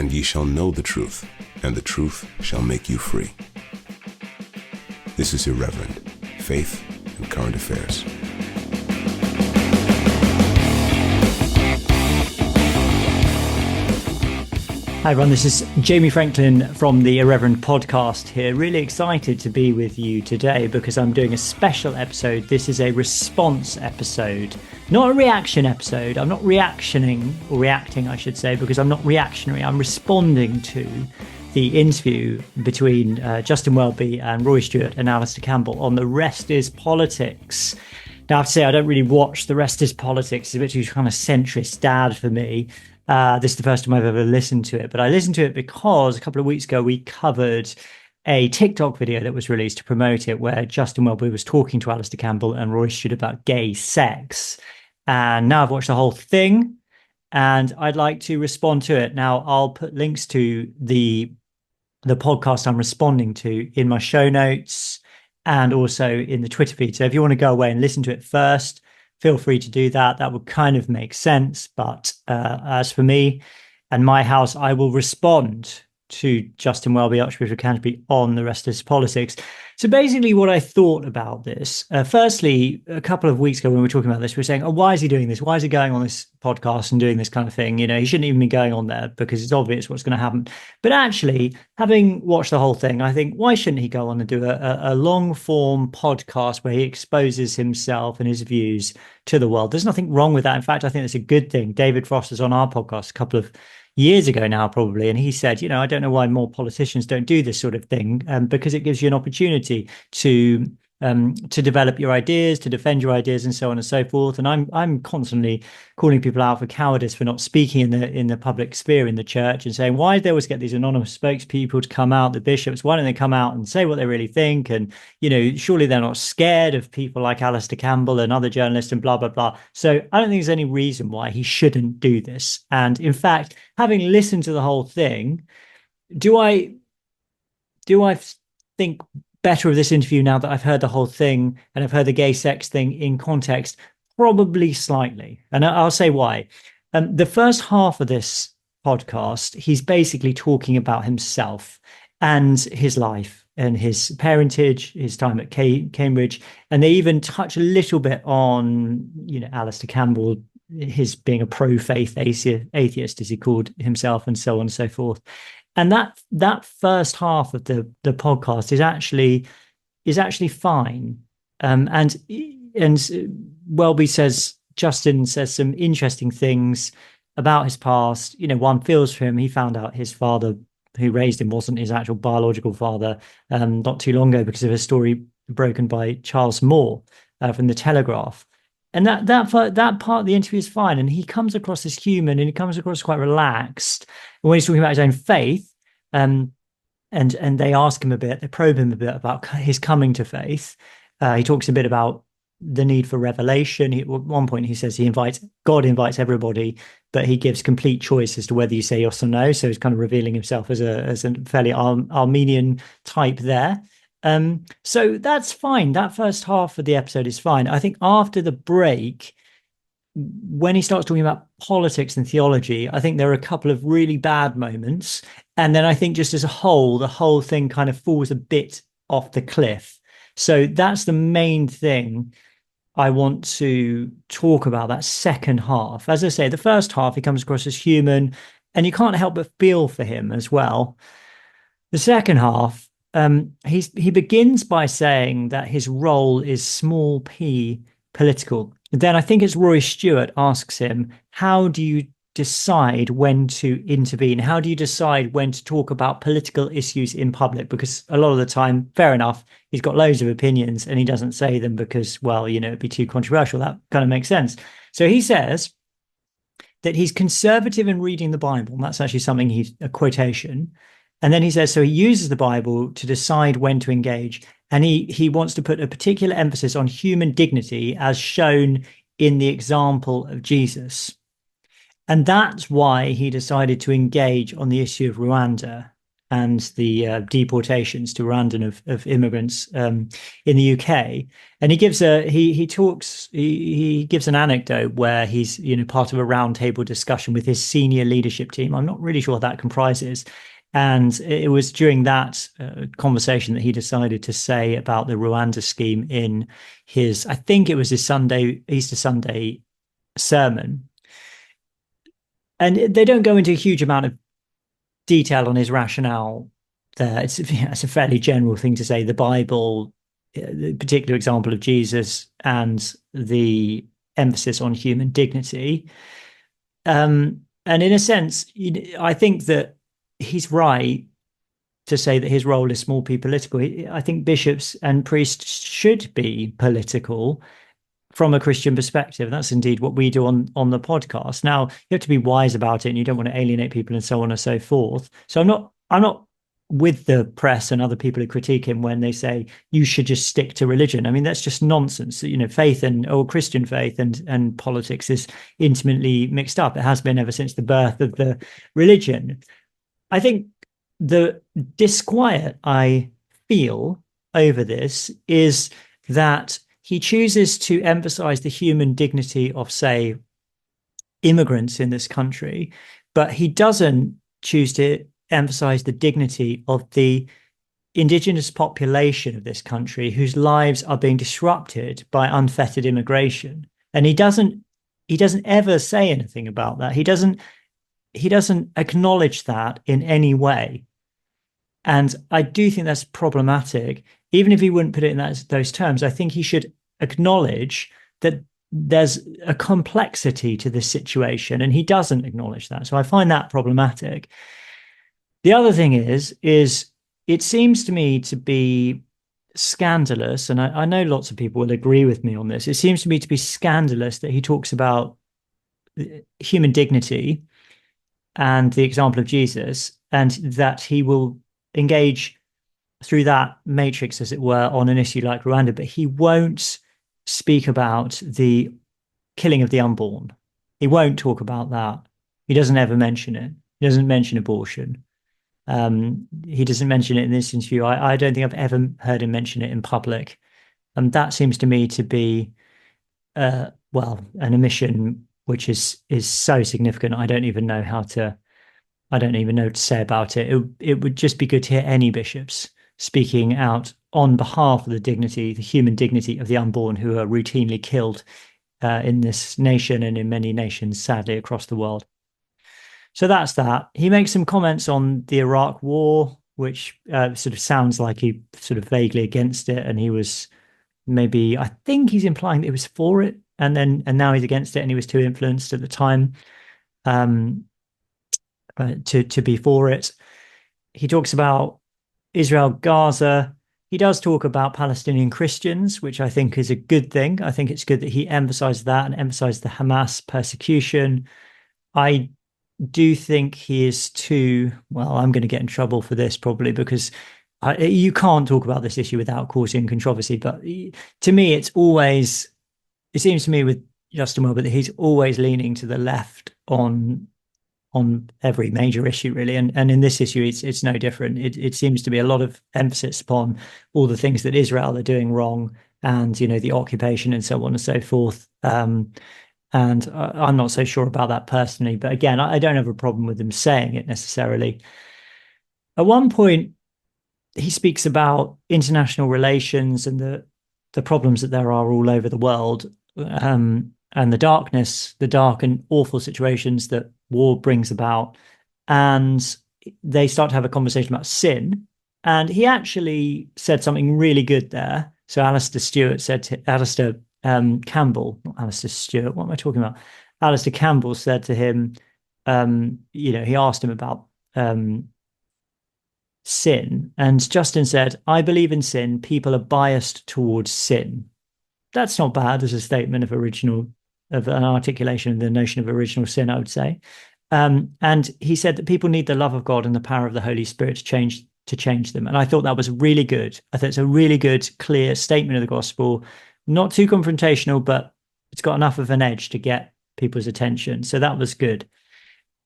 and ye shall know the truth, and the truth shall make you free. This is Irreverent, Faith and Current Affairs. Hi everyone, this is Jamie Franklin from the Irreverent podcast here. Really excited to be with you today because I'm doing a special episode. This is a response episode, not a reaction episode. I'm not reacting, I should say, because I'm not reactionary. I'm responding to the interview between Justin Welby and Roy Stewart and Alistair Campbell on The Rest is Politics. Now, I have to say, I don't really watch The Rest is Politics. It's a bit too kind of centrist dad for me. This is the first time I've ever listened to it, but I listened to it because a couple of weeks ago we covered a TikTok video that was released to promote it where Justin Welby was talking to Alistair Campbell and Roy Stewart about gay sex. And now I've watched the whole thing and I'd like to respond to it. Now I'll put links to the podcast I'm responding to in my show notes and also in the Twitter feed. So if you want to go away and listen to it first, feel free to do that. That would kind of make sense. But as for me and my house, I will respond to Justin Welby, Archbishop of Canterbury, on The Rest is Politics. So basically what I thought about this, firstly, a couple of weeks ago when we were talking about this, we were saying, oh, why is he doing this? Why is he going on this podcast and doing this kind of thing? You know, he shouldn't even be going on there because it's obvious what's going to happen. But actually, having watched the whole thing, I think, why shouldn't he go on and do a long form podcast where he exposes himself and his views to the world? There's nothing wrong with that. In fact, I think it's a good thing. David Frost was on our podcast a couple of years ago now, probably. And he said, you know, I don't know why more politicians don't do this sort of thing, because it gives you an opportunity to develop your ideas, to defend your ideas, and so on and so forth. And I'm constantly calling people out for cowardice for not speaking in the public sphere in the church and saying, why do they always get these anonymous spokespeople to come out, the bishops? Why don't they come out and say what they really think? And, you know, surely they're not scared of people like Alistair Campbell and other journalists and blah, blah, blah. So I don't think there's any reason why he shouldn't do this. And in fact, having listened to the whole thing, do I think better of this interview now that I've heard the whole thing and I've heard the gay sex thing in context? Probably slightly. And I'll say why. The first half of this podcast, he's basically talking about himself and his life and his parentage, his time at Cambridge. And they even touch a little bit on, you know, Alistair Campbell, his being a pro-faith atheist, as he called himself, and so on and so forth. And that first half of the podcast is actually fine. And Welby Justin says some interesting things about his past. You know, one feels for him. He found out his father who raised him wasn't his actual biological father not too long ago because of a story broken by Charles Moore from the Telegraph. And that part of the interview is fine. And he comes across as human and he comes across quite relaxed. And when he's talking about his own faith, and they ask him a bit, they probe him a bit about his coming to faith. He talks a bit about the need for revelation. At one point, he says God invites everybody, but he gives complete choice as to whether you say yes or no. So he's kind of revealing himself as a fairly Armenian type there. So that's fine. That first half of the episode is fine. I think after the break, when he starts talking about politics and theology, I think there are a couple of really bad moments. And then I think just as a whole, the whole thing kind of falls a bit off the cliff. So that's the main thing I want to talk about, that second half. As I say, the first half, he comes across as human and you can't help but feel for him as well. The second half, he begins by saying that his role is small p political. Then I think it's Roy Stewart asks him, how do you decide when to intervene? How do you decide when to talk about political issues in public? Because a lot of the time, fair enough, he's got loads of opinions and he doesn't say them because, well, you know, it'd be too controversial. That kind of makes sense. So he says that he's conservative in reading the Bible. And that's actually something a quotation. And then he says, so he uses the Bible to decide when to engage. And he wants to put a particular emphasis on human dignity as shown in the example of Jesus. And that's why he decided to engage on the issue of Rwanda. and the deportations to Rwandan of immigrants in the UK. And he gives he gives an anecdote where he's part of a roundtable discussion with his senior leadership team. I'm not really sure what that comprises. And it was during that conversation that he decided to say about the Rwanda scheme in his, I think it was his Easter Sunday sermon. And they don't go into a huge amount of detail on his rationale there. It's a fairly general thing to say. The Bible, the particular example of Jesus, and the emphasis on human dignity. And in a sense, I think that he's right to say that his role is small p political. I think bishops and priests should be political from a Christian perspective. That's indeed what we do on the podcast. Now, you have to be wise about it, and you don't want to alienate people and so on and so forth. So I'm not with the press and other people who critique him when they say you should just stick to religion. I mean, that's just nonsense. Faith or Christian faith and politics is intimately mixed up. It has been ever since the birth of the religion. I think the disquiet I feel over this is that he chooses to emphasize the human dignity of, say, immigrants in this country, but he doesn't choose to emphasize the dignity of the indigenous population of this country whose lives are being disrupted by unfettered immigration. And he doesn't ever say anything about that. He doesn't acknowledge that in any way. And I do think that's problematic. Even if he wouldn't put it in those terms, I think he should acknowledge that there's a complexity to this situation, and he doesn't acknowledge that. So I find that problematic. The other thing is it seems to me to be scandalous, and I know lots of people will agree with me on this. It seems to me to be scandalous that he talks about human dignity and the example of Jesus, and that he will engage through that matrix, as it were, on an issue like Rwanda, but he won't speak about the killing of the unborn. He won't talk about that. He doesn't ever mention it. He doesn't mention abortion. He doesn't mention it in this interview. I don't think I've ever heard him mention it in public. And that seems to me to be, an omission which is so significant. I don't even know what to say about it. It would just be good to hear any bishops speaking out on behalf of the human dignity of the unborn who are routinely killed in this nation and in many nations, sadly, across the world. So that's that. He makes some comments on the Iraq War, which sort of sounds like he sort of vaguely against it, and he was I think he's implying that he was for it, and now he's against it, and he was too influenced at the time to be for it. He talks about Israel, Gaza. He does talk about Palestinian Christians, which I think is a good thing. I think it's good that he emphasized that and emphasized the Hamas persecution. I do think he is I'm going to get in trouble for this probably, because you can't talk about this issue without causing controversy. But to me, it seems to me with Justin Welby that he's always leaning to the left on every major issue, really. And in this issue, it's no different. It seems to be a lot of emphasis upon all the things that Israel are doing wrong, and, the occupation and so on and so forth. And I'm not so sure about that personally. But again, I don't have a problem with him saying it necessarily. At one point, he speaks about international relations and the problems that there are all over the world, and the dark and awful situations that war brings about. And they start to have a conversation about sin. And he actually said something really good there. So Alistair Campbell, not Alistair Stewart, what am I talking about? Alistair Campbell said to him, he asked him about sin. And Justin said, "I believe in sin. People are biased towards sin." That's not bad as a statement of an articulation of the notion of original sin, I would say. And he said that people need the love of God and the power of the Holy Spirit to change them. And I thought that was really good. I thought it's a really good, clear statement of the gospel, not too confrontational, but it's got enough of an edge to get people's attention. So that was good.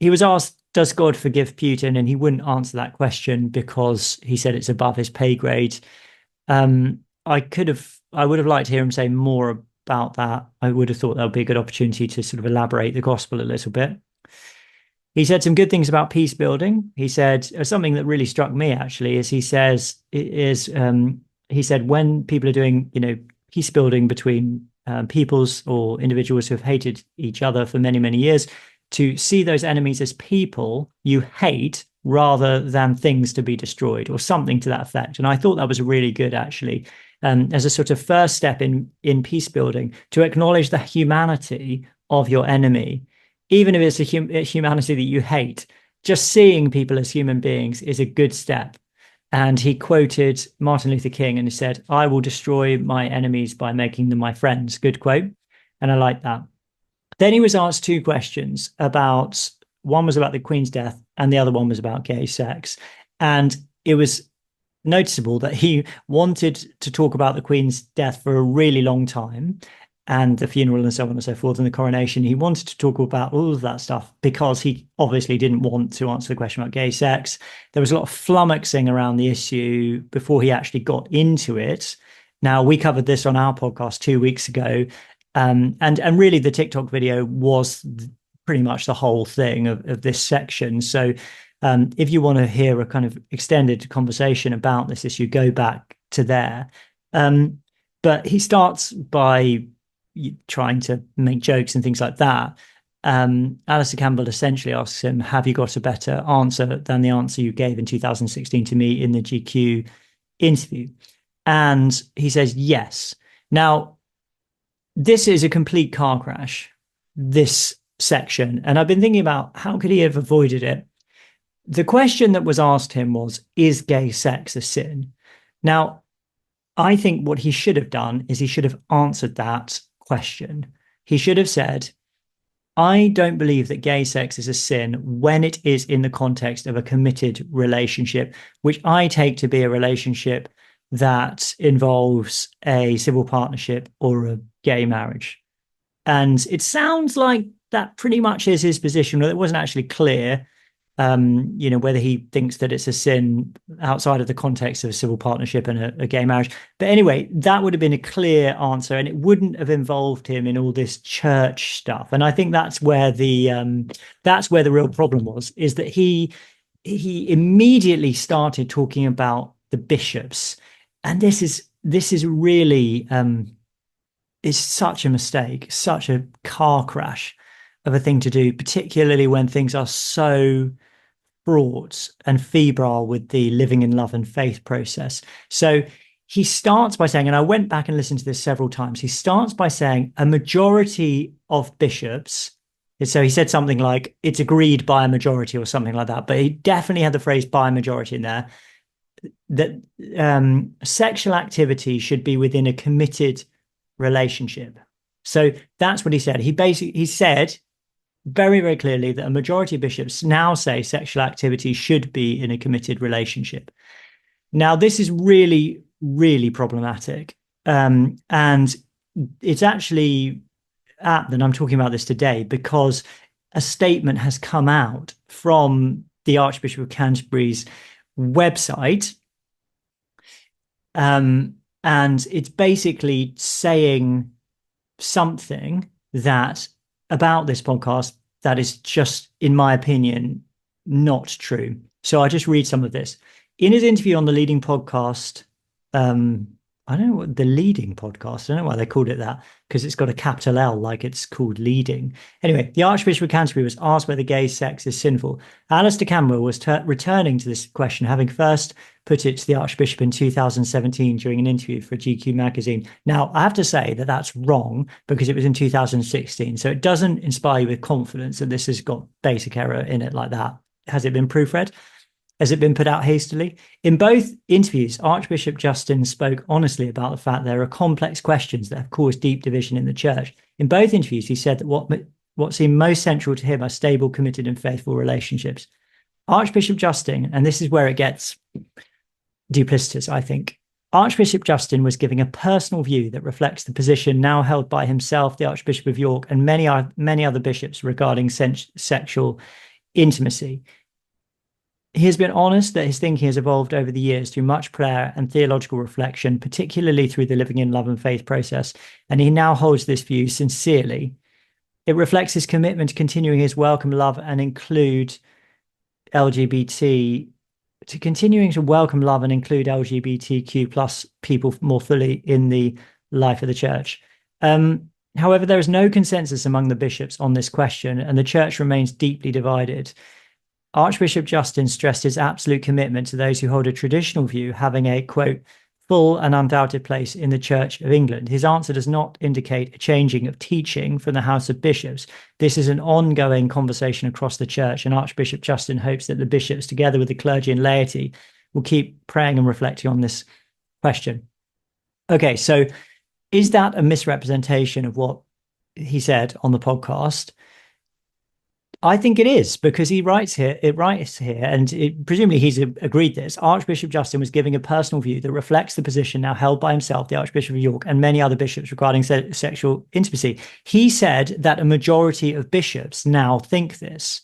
He was asked does God forgive Putin? And he wouldn't answer that question because he said it's above his pay grade. I would have liked to hear him say more about that. I would have thought that would be a good opportunity to sort of elaborate the gospel a little bit. He said some good things about peace building. He said something that really struck me actually is he said when people are doing, peace building between peoples or individuals who have hated each other for many, many years, to see those enemies as people you hate rather than things to be destroyed, or something to that effect. And I thought that was really good, actually, as a sort of first step in peace building, to acknowledge the humanity of your enemy, even if it's a humanity that you hate. Just seeing people as human beings is a good step. And he quoted Martin Luther King and he said, "I will destroy my enemies by making them my friends." Good quote. And I like that. Then he was asked two questions about, one was about the Queen's death and the other one was about gay sex. And it was noticeable that he wanted to talk about the Queen's death for a really long time, and the funeral and so on and so forth, and the coronation. He wanted to talk about all of that stuff because he obviously didn't want to answer the question about gay sex. There was a lot of flummoxing around the issue before he actually got into it. Now, we covered this on our podcast 2 weeks ago. And really the TikTok video was pretty much the whole thing of this section. So if you want to hear a kind of extended conversation about this issue, go back to there. But he starts by trying to make jokes and things like that. Alistair Campbell essentially asks him, "Have you got a better answer than the answer you gave in 2016 to me in the GQ interview?" And he says, yes. Now, this is a complete car crash, this section. And I've been thinking about how could he have avoided it? The question that was asked him was, is gay sex a sin? Now, I think what he should have done is he should have answered that question. He should have said, I don't believe that gay sex is a sin when it is in the context of a committed relationship, which I take to be a relationship that involves a civil partnership or a gay marriage. And it sounds like that pretty much is his position. It wasn't actually clear, whether he thinks that it's a sin outside of the context of a civil partnership and a gay marriage. But anyway, that would have been a clear answer, and it wouldn't have involved him in all this church stuff. And I think that's where the real problem was, is that he immediately started talking about the bishops. And this is really is such a mistake, such a car crash of a thing to do, particularly when things are so fraught and febrile with the living in love and faith process. So he starts by saying, and I went back and listened to this several times, he starts by saying a majority of bishops. So he said something like, it's agreed by a majority or something like that, but he definitely had the phrase by a majority in there, that sexual activity should be within a committed relationship. So that's what he said. He said very, very clearly that a majority of bishops now say sexual activity should be in a committed relationship. Now, this is really, really problematic. And it's actually apt that I'm talking about this today because a statement has come out from the Archbishop of Canterbury's website. And it's basically saying something that about this podcast that is just, in my opinion, not true. So I'll just read some of this. In his interview on the leading podcast, I don't know what the leading podcast, I don't know why they called it that, because it's got a capital L, like it's called leading. Anyway, the Archbishop of Canterbury was asked whether gay sex is sinful. Alistair Campbell was returning to this question, having first put it to the Archbishop in 2017 during an interview for GQ magazine. Now, I have to say that that's wrong because it was in 2016. So it doesn't inspire you with confidence that this has got basic error in it like that. Has it been proofread? Has it been put out hastily? In both interviews, Archbishop Justin spoke honestly about the fact there are complex questions that have caused deep division in the church. In both interviews, he said that what seemed most central to him are stable, committed, and faithful relationships. Archbishop Justin, and this is where it gets duplicitous, I think, Archbishop Justin was giving a personal view that reflects the position now held by himself, the Archbishop of York, and many other bishops regarding sexual intimacy. He has been honest that his thinking has evolved over the years through much prayer and theological reflection, particularly through the living in love and faith process, and he now holds this view sincerely. It reflects his commitment to continuing his welcome, love, and include LGBTQ plus people more fully in the life of the church. However, there is no consensus among the bishops on this question, and the church remains deeply divided. Archbishop Justin stressed his absolute commitment to those who hold a traditional view having a, quote, full and undoubted place in the Church of England. His answer does not indicate a changing of teaching from the House of Bishops. This is an ongoing conversation across the church, and Archbishop Justin hopes that the bishops, together with the clergy and laity, will keep praying and reflecting on this question. Okay, so is that a misrepresentation of what he said on the podcast? I think it is, because he writes here, and presumably he's agreed this. Archbishop Justin was giving a personal view that reflects the position now held by himself, the Archbishop of York, and many other bishops regarding sexual intimacy. He said that a majority of bishops now think this.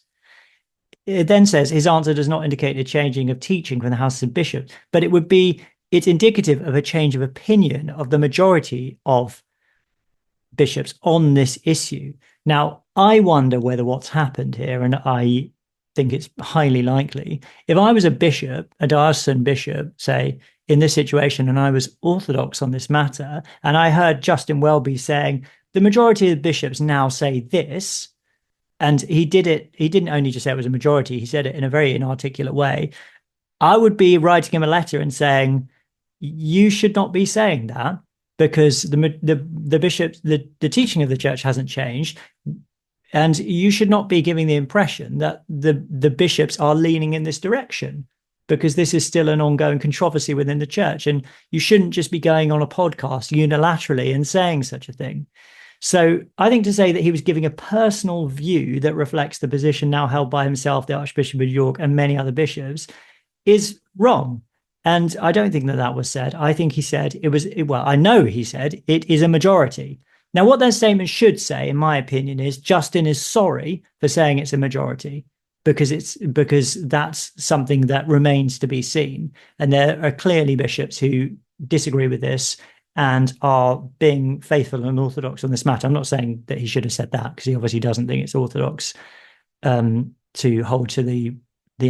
It then says his answer does not indicate a changing of teaching from the House of Bishops, but it's indicative of a change of opinion of the majority of bishops on this issue. Now, I wonder whether what's happened here, and I think it's highly likely, if I was a bishop, a diocesan bishop, say, in this situation, and I was orthodox on this matter, and I heard Justin Welby saying, the majority of bishops now say this, and he didn't only just say it was a majority, he said it in a very inarticulate way, I would be writing him a letter and saying, you should not be saying that, because the bishops, the teaching of the church hasn't changed, and you should not be giving the impression that the bishops are leaning in this direction, because this is still an ongoing controversy within the church, and you shouldn't just be going on a podcast unilaterally and saying such a thing. So I think to say that he was giving a personal view that reflects the position now held by himself, the Archbishop of York, and many other bishops is wrong. And I don't think that was said. I think he said I know he said it is a majority. Now, what that statement should say, in my opinion, is Justin is sorry for saying it's a majority, because that's something that remains to be seen. And there are clearly bishops who disagree with this and are being faithful and orthodox on this matter. I'm not saying that he should have said that, because he obviously doesn't think it's orthodox to hold to the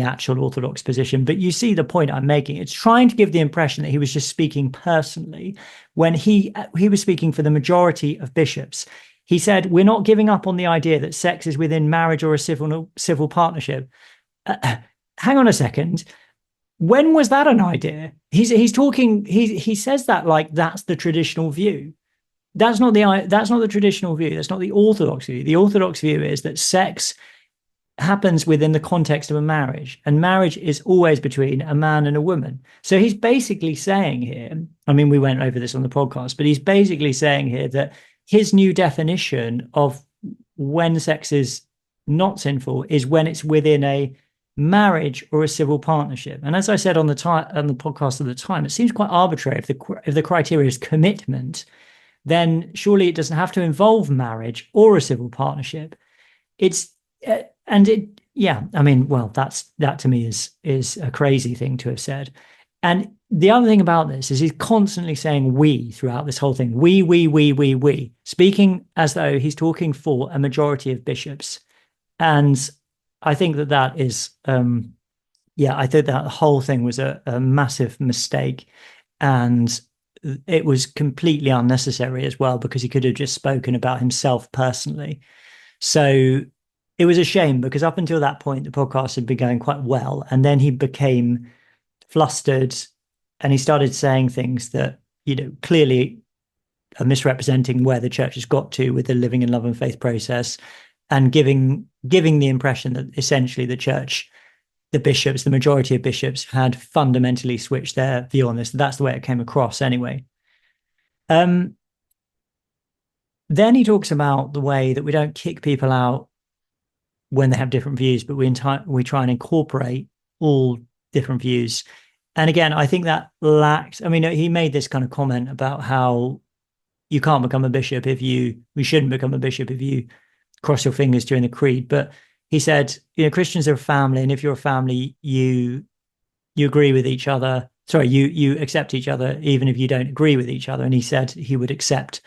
actual orthodox position. But you see the point I'm making. It's trying to give the impression that he was just speaking personally when he was speaking for the majority of bishops. He said, we're not giving up on the idea that sex is within marriage or a civil partnership. Hang on a second. When was that an idea? He's talking, he says that like that's the traditional view. That's not the traditional view. That's not the orthodox view. The orthodox view is that sex happens within the context of a marriage, and marriage is always between a man and a woman. So he's basically saying here, I mean, we went over this on the podcast, but he's basically saying here that his new definition of when sex is not sinful is when it's within a marriage or a civil partnership. And as I said on the podcast at the time, it seems quite arbitrary. If the criteria is commitment, then surely it doesn't have to involve marriage or a civil partnership. That to me is a crazy thing to have said. And the other thing about this is he's constantly saying we throughout this whole thing. We, speaking as though he's talking for a majority of bishops. And I think that is, I think that whole thing was a massive mistake. And it was completely unnecessary as well, because he could have just spoken about himself personally. So it was a shame, because up until that point, the podcast had been going quite well. And then he became flustered and he started saying things that, clearly are misrepresenting where the church has got to with the living in love and faith process, and giving the impression that essentially the church, the bishops, the majority of bishops had fundamentally switched their view on this. That's the way it came across anyway. Then he talks about the way that we don't kick people out when they have different views, but we try and incorporate all different views. And again, I think that he made this kind of comment about how you can't become a bishop we shouldn't become a bishop if you cross your fingers during the creed. But he said, Christians are a family, and if you're a family, you agree with each other. Sorry, you accept each other even if you don't agree with each other. And he said he would accept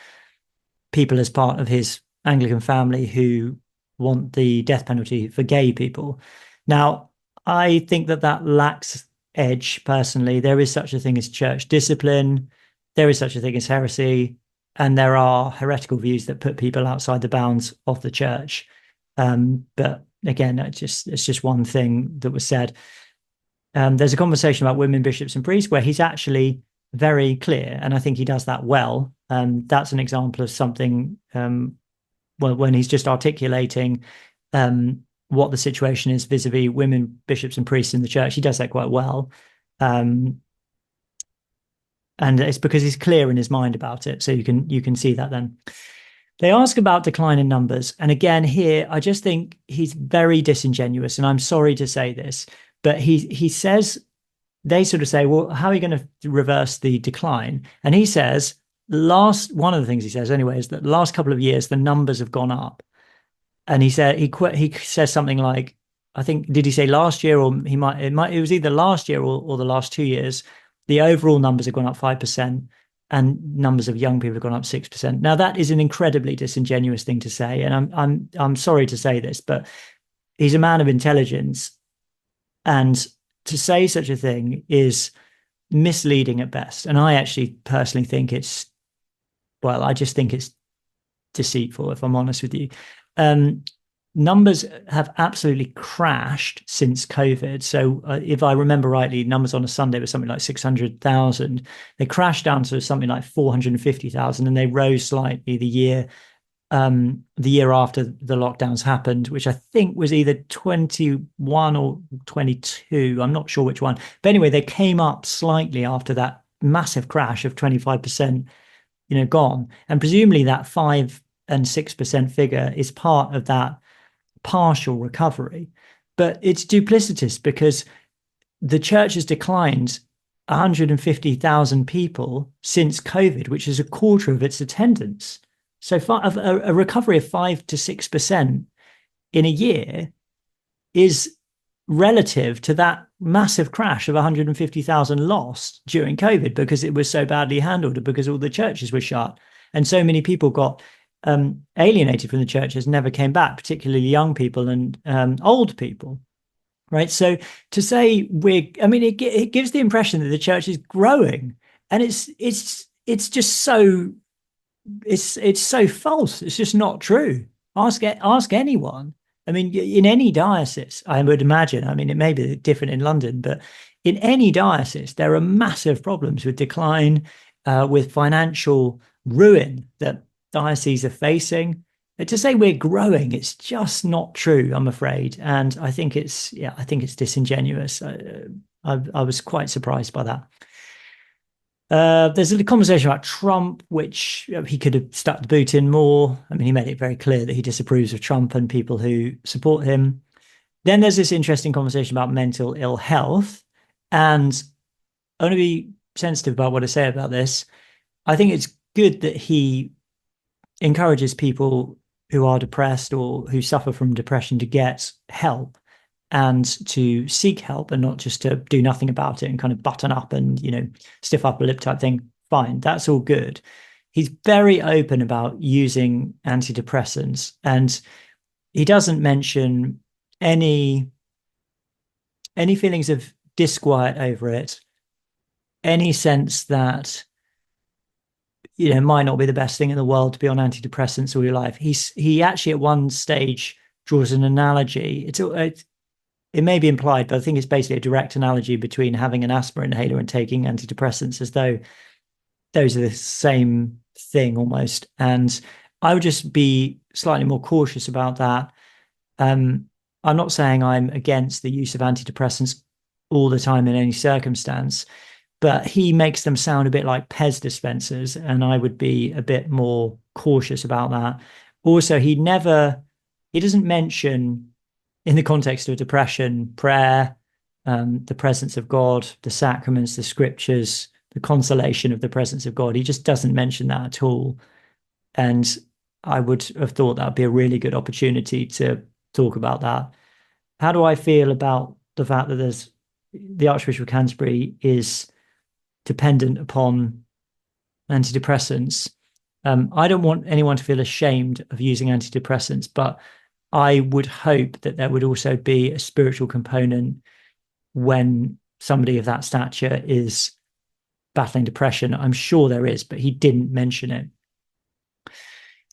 people as part of his Anglican family who want the death penalty for gay people. Now, I think that lacks edge, personally. There is such a thing as church discipline. There is such a thing as heresy. And there are heretical views that put people outside the bounds of the church. But again, it's just one thing that was said. There's a conversation about women bishops and priests where he's actually very clear, and I think he does that well. That's an example of something when he's just articulating what the situation is vis-a-vis women bishops and priests in the church. He does that quite well. And it's because he's clear in his mind about it. So you can see that then. They ask about decline in numbers. And again, here, I just think he's very disingenuous. And I'm sorry to say this, but he says, they sort of say, well, how are you going to reverse the decline? And he says, one of the things he says anyway, is that the last couple of years, the numbers have gone up. And he says something like, I think, did he say last year, or it was either last year or the last 2 years, the overall numbers have gone up 5%. And numbers of young people have gone up 6%. Now, that is an incredibly disingenuous thing to say, and I'm sorry to say this, but he's a man of intelligence, and to say such a thing is misleading at best. And I actually personally think I just think it's deceitful, if I'm honest with you. Numbers have absolutely crashed since COVID. So if I remember rightly, numbers on a Sunday were something like 600,000. They crashed down to something like 450,000, and they rose slightly the year after the lockdowns happened, which I think was either 21 or 22. I'm not sure which one. But anyway, they came up slightly after that massive crash of 25%, gone. And presumably that 5 and 6% figure is part of that partial recovery. But it's duplicitous, because the church has declined 150,000 people since COVID, which is a quarter of its attendance. So a recovery of 5 to 6% in a year is relative to that massive crash of 150,000 lost during COVID, because it was so badly handled, and because all the churches were shut. And so many people got alienated from the churches, never came back, particularly young people and old people, right? So to say it gives the impression that the church is growing, and it's just so it's so false. It's just not true. Ask anyone. I mean, in any diocese, I would imagine. I mean, it may be different in London, but in any diocese, there are massive problems with decline, with financial ruin that dioceses are facing. To say we're growing, it's just not true, I'm afraid. And I think it's disingenuous. I was quite surprised by that. There's a conversation about Trump, which he could have stuck the boot in more. I mean, he made it very clear that he disapproves of Trump and people who support him. Then there's this interesting conversation about mental ill health. And I want to be sensitive about what I say about this. I think it's good that he encourages people who are depressed or who suffer from depression to get help and to seek help, and not just to do nothing about it and kind of button up and, stiff upper lip type thing. Fine, that's all good. He's very open about using antidepressants, and he doesn't mention any feelings of disquiet over it, any sense that might not be the best thing in the world to be on antidepressants all your life. He actually at one stage draws an analogy. It may be implied, but I think it's basically a direct analogy between having an asthma inhaler and taking antidepressants, as though those are the same thing almost. And I would just be slightly more cautious about that. I'm not saying I'm against the use of antidepressants all the time in any circumstance, but he makes them sound a bit like Pez dispensers, and I would be a bit more cautious about that. Also, he doesn't mention, in the context of depression, prayer, the presence of God, the sacraments, the scriptures, the consolation of the presence of God. He just doesn't mention that at all. And I would have thought that would be a really good opportunity to talk about that. How do I feel about the fact that the Archbishop of Canterbury is dependent upon antidepressants? I don't want anyone to feel ashamed of using antidepressants, but I would hope that there would also be a spiritual component when somebody of that stature is battling depression. I'm sure there is, but he didn't mention it.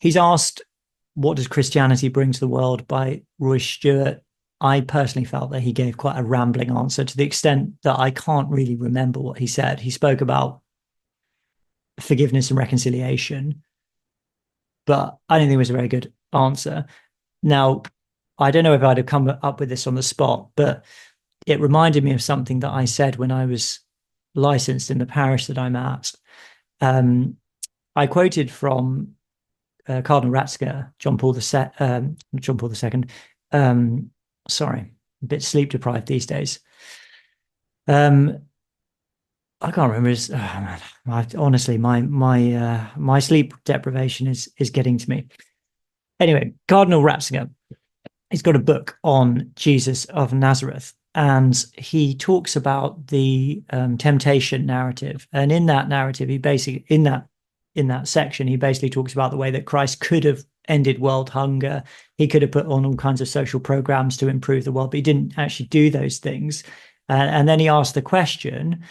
He's asked, what does Christianity bring to the world by Roy Stewart? I personally felt that he gave quite a rambling answer, to the extent that I can't really remember what he said. He spoke about forgiveness and reconciliation, but I don't think it was a very good answer. Now, I don't know if I'd have come up with this on the spot, but it reminded me of something that I said when I was licensed in the parish that I'm at. I quoted from Cardinal Ratzinger, John Paul II. Sorry, a bit sleep deprived these days. I can't remember his. Honestly, my sleep deprivation is getting to me. Anyway, Cardinal Ratzinger, he's got a book on Jesus of Nazareth, and he talks about the temptation narrative. And in that narrative, he basically in that section, he basically talks about the way that Christ could have ended world hunger. He could have put on all kinds of social programs to improve the world, but he didn't actually do those things. And then he asked the question,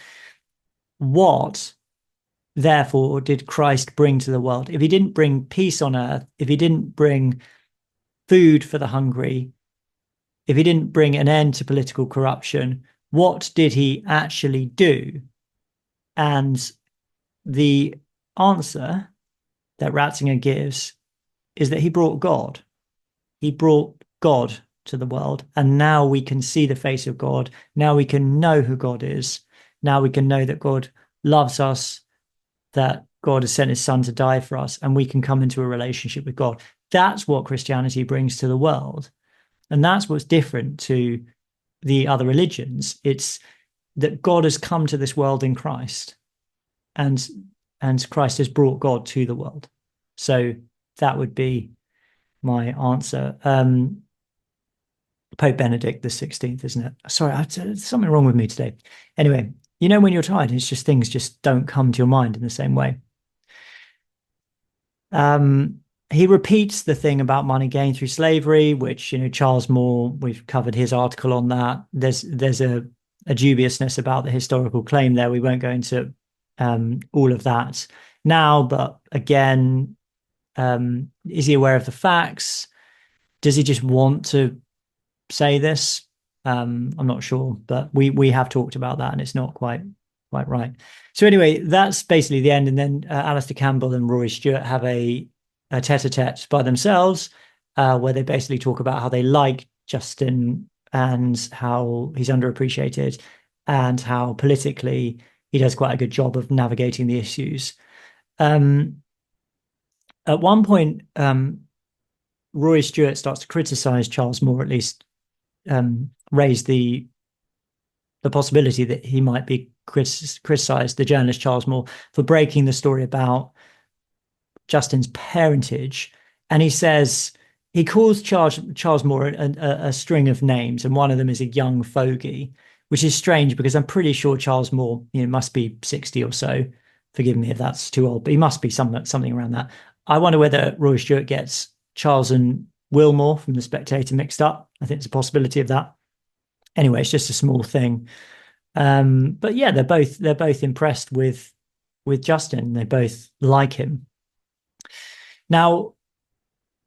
what, therefore, did Christ bring to the world? If he didn't bring peace on earth, if he didn't bring food for the hungry, if he didn't bring an end to political corruption, what did he actually do? And the answer that Ratzinger gives is that he brought God. He brought God to the world. And now we can see the face of God. Now we can know who God is. Now we can know that God loves us, that God has sent his son to die for us, and we can come into a relationship with God. That's what Christianity brings to the world. And that's what's different to the other religions. It's that God has come to this world in Christ, and Christ has brought God to the world. So that would be my answer. Pope Benedict XVI, isn't it? Sorry, there's something wrong with me today. Anyway, when you're tired, it's just things just don't come to your mind in the same way. He repeats the thing about money gained through slavery, which, Charles Moore, we've covered his article on that. There's a dubiousness about the historical claim there. We won't go into all of that now, but again, is he aware of the facts? Does he just want to say this? I'm not sure, but we have talked about that, and it's not quite right. So anyway, that's basically the end. And then Alistair Campbell and Rory Stewart have a tete-a-tete by themselves, where they basically talk about how they like Justin and how he's underappreciated, and how politically he does quite a good job of navigating the issues. At one point, Rory Stewart starts to criticize Charles Moore, at least raise the possibility that he might be criticized, the journalist Charles Moore, for breaking the story about Justin's parentage. And he says, he calls Charles Moore a string of names, and one of them is a young fogey, which is strange because I'm pretty sure Charles Moore, must be 60 or so. Forgive me if that's too old, but he must be something around that. I wonder whether Roy Stewart gets Charles and Wilmore from The Spectator mixed up. I think there's a possibility of that. Anyway, it's just a small thing. But yeah, they're both impressed with Justin. They both like him. Now,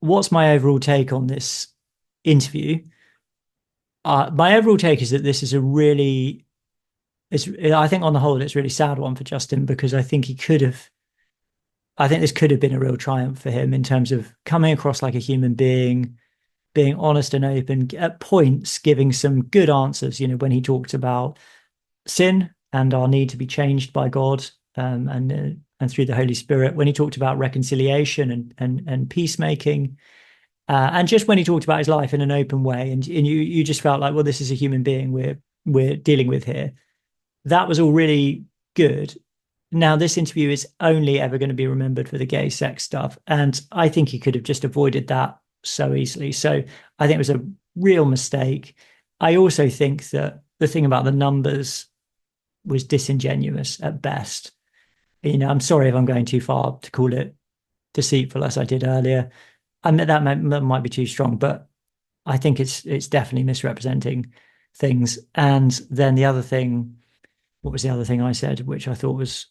what's my overall take on this interview? My overall take is that this is I think on the whole, it's a really sad one for Justin, because I think this could have been a real triumph for him in terms of coming across like a human being, being honest and open, at points giving some good answers, when he talked about sin and our need to be changed by God, and through the Holy Spirit, when he talked about reconciliation and peacemaking, and just when he talked about his life in an open way, and you just felt like, well, this is a human being we're dealing with here. That was all really good. Now, this interview is only ever going to be remembered for the gay sex stuff, and I think he could have just avoided that so easily. So I think it was a real mistake. I also think that the thing about the numbers was disingenuous at best. I'm sorry if I'm going too far to call it deceitful, as I did earlier. I mean, that might be too strong, but I think it's definitely misrepresenting things. And then the other thing, what was the other thing I said, which I thought was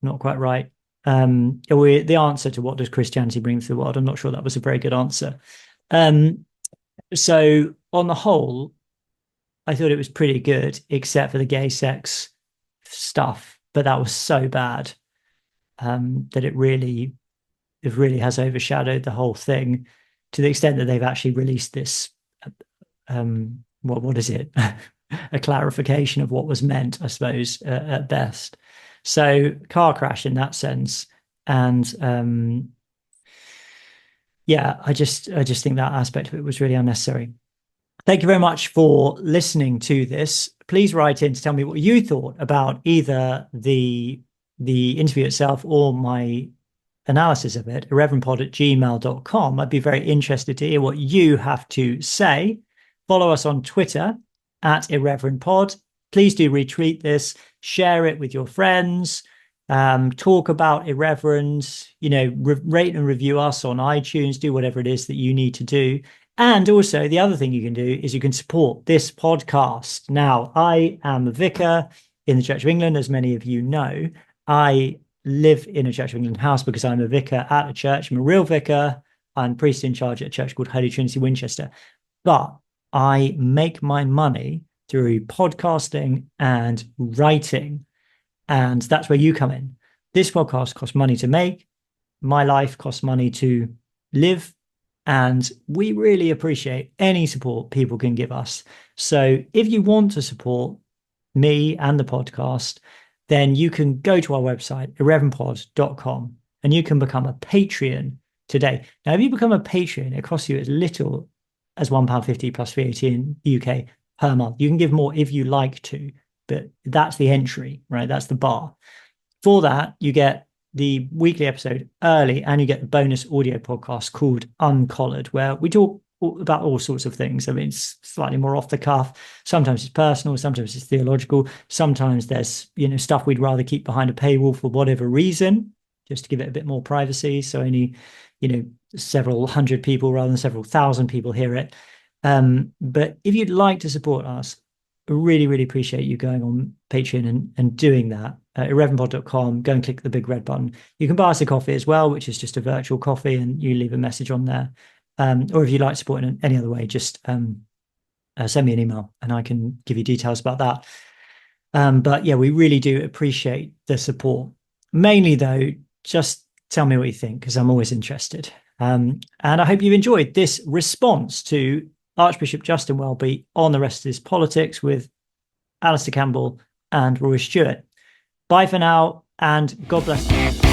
not quite right? The answer to what does Christianity bring to the world? I'm not sure that was a very good answer. So on the whole, I thought it was pretty good, except for the gay sex stuff. But that was so bad that it really has overshadowed the whole thing, to the extent that they've actually released this. What is it? A clarification of what was meant, I suppose, at best. So car crash in that sense, and yeah, I just think that aspect of it was really unnecessary. Thank you very much for listening to this. Please write in to tell me what you thought about either the interview itself or my analysis of it. irreverendpod@gmail.com. I'd be very interested to hear what you have to say. Follow us on Twitter @irreverendpod. Please do retweet this, share it with your friends, talk about Irreverend, rate and review us on iTunes, do whatever it is that you need to do. And also, the other thing you can do is you can support this podcast. Now, I am a vicar in the Church of England, as many of you know. I live in a Church of England house because I'm a vicar at a church. I'm a real vicar. I'm priest in charge at a church called Holy Trinity Winchester. But I make my money through podcasting and writing. And that's where you come in. This podcast costs money to make. My life costs money to live. And we really appreciate any support people can give us. So if you want to support me and the podcast, then you can go to our website, irreverendpod.com, and you can become a Patreon today. Now, if you become a Patreon, it costs you as little as £1.50 plus VAT in the UK per month. You can give more if you like to, but that's the entry, right? That's the bar. For that, you get the weekly episode early, and you get the bonus audio podcast called Uncollared, where we talk about all sorts of things. I mean, it's slightly more off the cuff. Sometimes it's personal, sometimes it's theological, sometimes there's stuff we'd rather keep behind a paywall for whatever reason, just to give it a bit more privacy, so only several hundred people rather than several thousand people hear it. But if you'd like to support us, I really, really appreciate you going on Patreon and doing that. irreverendpod.com, go and click the big red button. You can buy us a coffee as well, which is just a virtual coffee, and you leave a message on there. Or if you'd like to support in any other way, just send me an email and I can give you details about that. But yeah, we really do appreciate the support. Mainly though, just tell me what you think, because I'm always interested. And I hope you've enjoyed this response to Archbishop Justin Welby on the rest of his politics with Alistair Campbell and Roy Stewart. Bye for now, and God bless you.